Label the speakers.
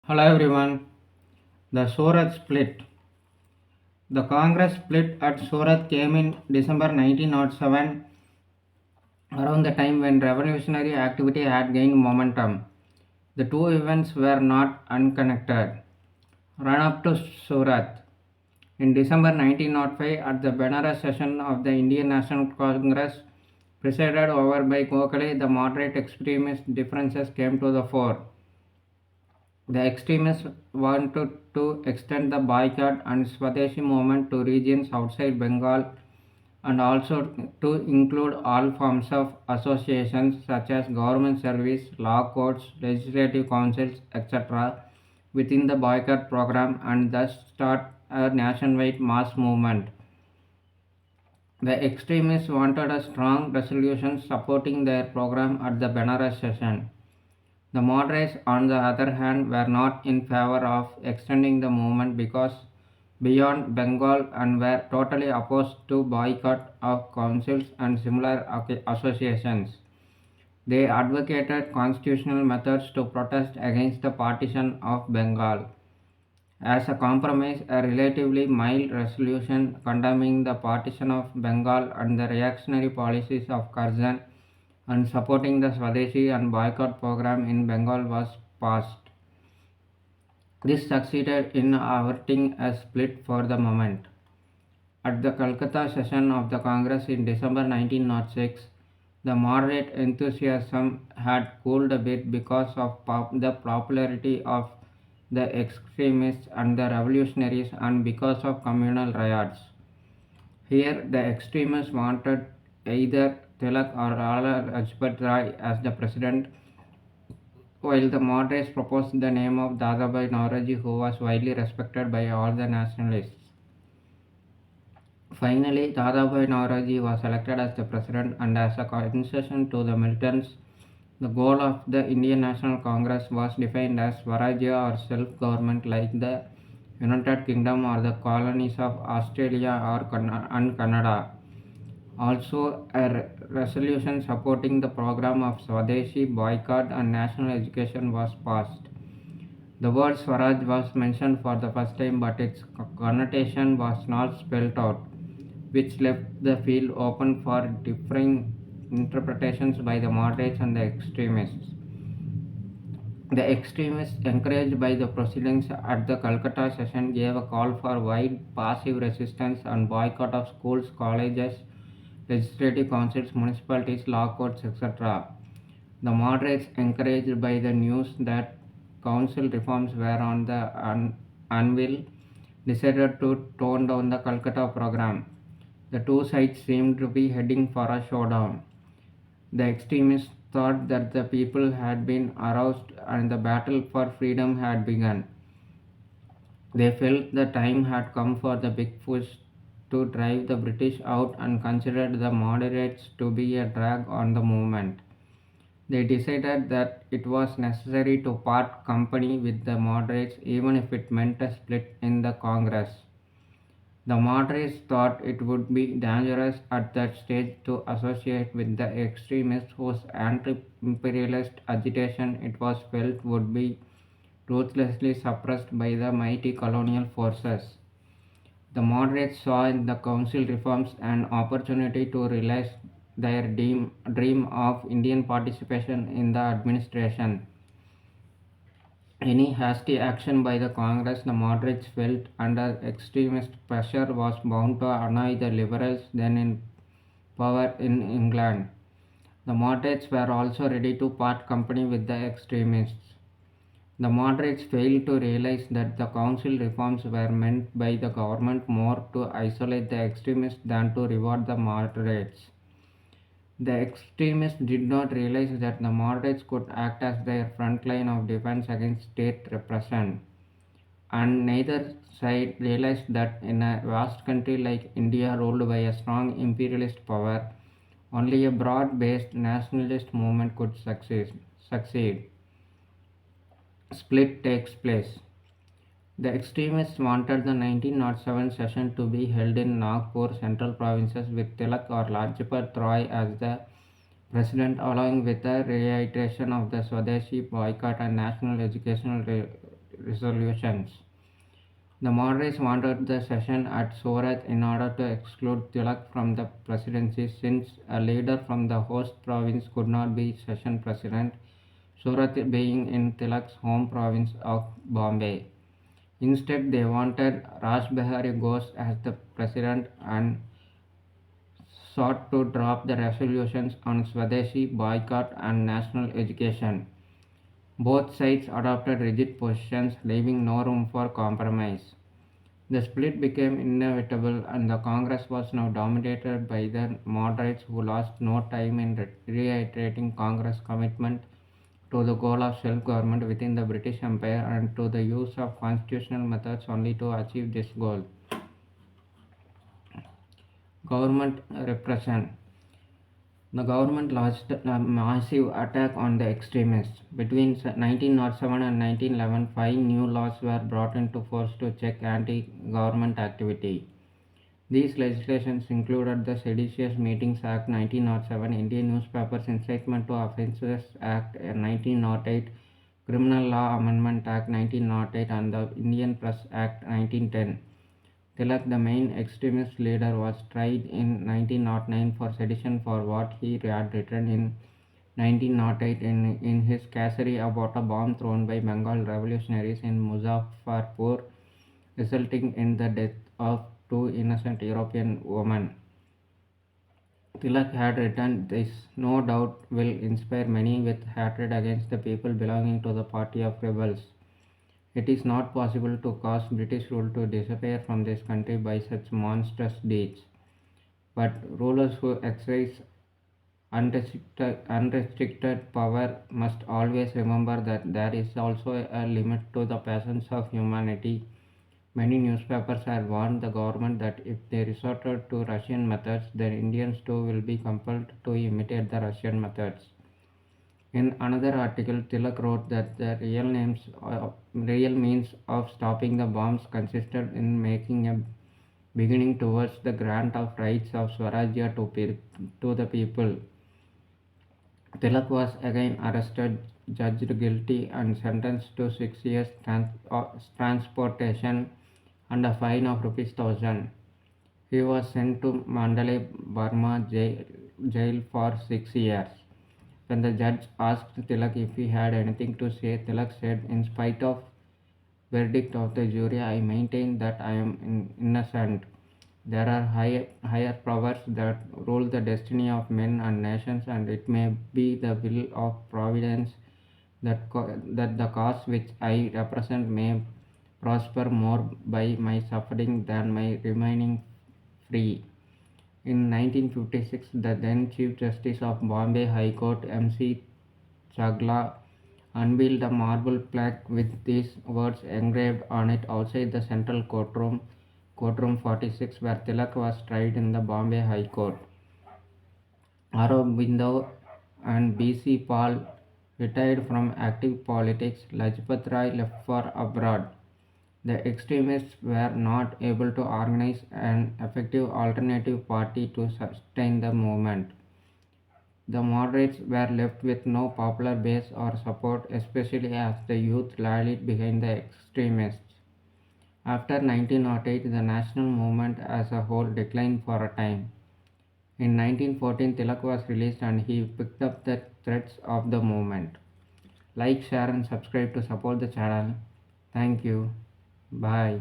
Speaker 1: Hello everyone. The Surat Split. The Congress split at Surat came in December 1907, around the time when revolutionary activity had gained momentum. The two events were not unconnected. Run up to Surat. In December 1905, at the Benares session of the Indian National Congress, presided over by Gokhale, the moderate extremist differences came to the fore. The extremists wanted to extend the boycott and Swadeshi movement to regions outside Bengal and also to include all forms of associations such as government service, law courts, legislative councils, etc. within the boycott program and thus start a nationwide mass movement. The extremists wanted a strong resolution supporting their program at the Benares session. The moderates, on the other hand, were not in favor of extending the movement because beyond Bengal and were totally opposed to boycott of councils and similar associations. They advocated constitutional methods to protest against the partition of Bengal. As a compromise, a relatively mild resolution condemning the partition of Bengal and the reactionary policies of Curzon and supporting the Swadeshi and boycott program in Bengal was passed. This succeeded in averting a split for the moment. At the Calcutta session of the Congress in December 1906, the moderate enthusiasm had cooled a bit because of the popularity of the extremists and the revolutionaries and because of communal riots. Here, the extremists wanted either Tilak or Lala Lajpat Rai as the president, while the moderates proposed the name of Dadabhai Naoroji, who was widely respected by all the nationalists. Finally, Dadabhai Naoroji was elected as the president, and as a concession to the militants, the goal of the Indian National Congress was defined as Swarajya or self-government like the United Kingdom or the colonies of Australia and Canada. Also, a resolution supporting the program of Swadeshi boycott and national education was passed. The word Swaraj was mentioned for the first time, but its connotation was not spelled out, which left the field open for differing interpretations by the moderates and the extremists. The extremists, encouraged by the proceedings at the Calcutta session, gave a call for wide passive resistance and boycott of schools, colleges, legislative councils, municipalities, law courts, etc. The moderates, encouraged by the news that council reforms were on the anvil, decided to tone down the Calcutta program. The two sides seemed to be heading for a showdown. The extremists thought that the people had been aroused and the battle for freedom had begun. They felt the time had come for the big push to drive the British out and considered the moderates to be a drag on the movement. They decided that it was necessary to part company with the moderates even if it meant a split in the Congress. The moderates thought it would be dangerous at that stage to associate with the extremists whose anti-imperialist agitation it was felt would be ruthlessly suppressed by the mighty colonial forces. The moderates saw in the council reforms an opportunity to realize their dream of Indian participation in the administration. Any hasty action by the Congress, the moderates felt under extremist pressure, was bound to annoy the liberals then in power in England. The moderates were also ready to part company with the extremists. The moderates failed to realize that the council reforms were meant by the government more to isolate the extremists than to reward the moderates. The extremists did not realize that the moderates could act as their front line of defense against state repression. And neither side realized that in a vast country like India, ruled by a strong imperialist power, only a broad based nationalist movement could succeed. Split takes place. The extremists wanted the 1907 session to be held in Nagpur, central provinces, with Tilak or Lajpat Rai as the president, along with a reiteration of the Swadeshi boycott and national educational resolutions. The moderates wanted the session at Surat in order to exclude Tilak from the presidency since a leader from the host province could not be session president, Surat being in Tilak's home province of Bombay. Instead, they wanted Raj Behari Ghosh as the president and sought to drop the resolutions on Swadeshi, boycott, and national education. Both sides adopted rigid positions, leaving no room for compromise. The split became inevitable, and the Congress was now dominated by the moderates who lost no time in reiterating Congress' commitment to the goal of self-government within the British Empire and to the use of constitutional methods only to achieve this goal. Government repression. The government launched a massive attack on the extremists. Between 1907 and 1911, 5 new laws were brought into force to check anti-government activity. These legislations included the Seditious Meetings Act 1907, Indian Newspapers Incitement to Offences Act 1908, Criminal Law Amendment Act 1908, and the Indian Press Act 1910. Tilak, the main extremist leader, was tried in 1909 for sedition for what he had written in 1908 in his Cassary about a bomb thrown by Bengal revolutionaries in Muzaffarpur, resulting in the death of 2 innocent European women. Tilak had written, "This no doubt will inspire many with hatred against the people belonging to the party of rebels. It is not possible to cause British rule to disappear from this country by such monstrous deeds. But rulers who exercise unrestricted power must always remember that there is also a limit to the passions of humanity. Many newspapers have warned the government that if they resorted to Russian methods, then Indians too will be compelled to imitate the Russian methods." In another article, Tilak wrote that the real means of stopping the bombs consisted in making a beginning towards the grant of rights of Swarajya to the people. Tilak was again arrested, judged guilty, and sentenced to 6 years transportation and a fine of Rs 1,000. He was sent to Mandalay, Burma jail for 6 years. When the judge asked Tilak if he had anything to say, Tilak said, "In spite of verdict of the jury, I maintain that I am innocent. There are higher powers that rule the destiny of men and nations, and it may be the will of Providence that the cause which I represent may prosper more by my suffering than my remaining free." In 1956, the then Chief Justice of Bombay High Court, M.C. Chagla, unveiled a marble plaque with these words engraved on it outside the Central Courtroom 46, where Tilak was tried in the Bombay High Court. Aurobindo and B.C. Paul retired from active politics. Lajpat Rai left for abroad. The extremists were not able to organize an effective alternative party to sustain the movement. The moderates were left with no popular base or support, especially as the youth rallied behind the extremists. After 1908, the national movement as a whole declined for a time. In 1914, Tilak was released and he picked up the threads of the movement. Like, share, and subscribe to support the channel. Thank you. Bye.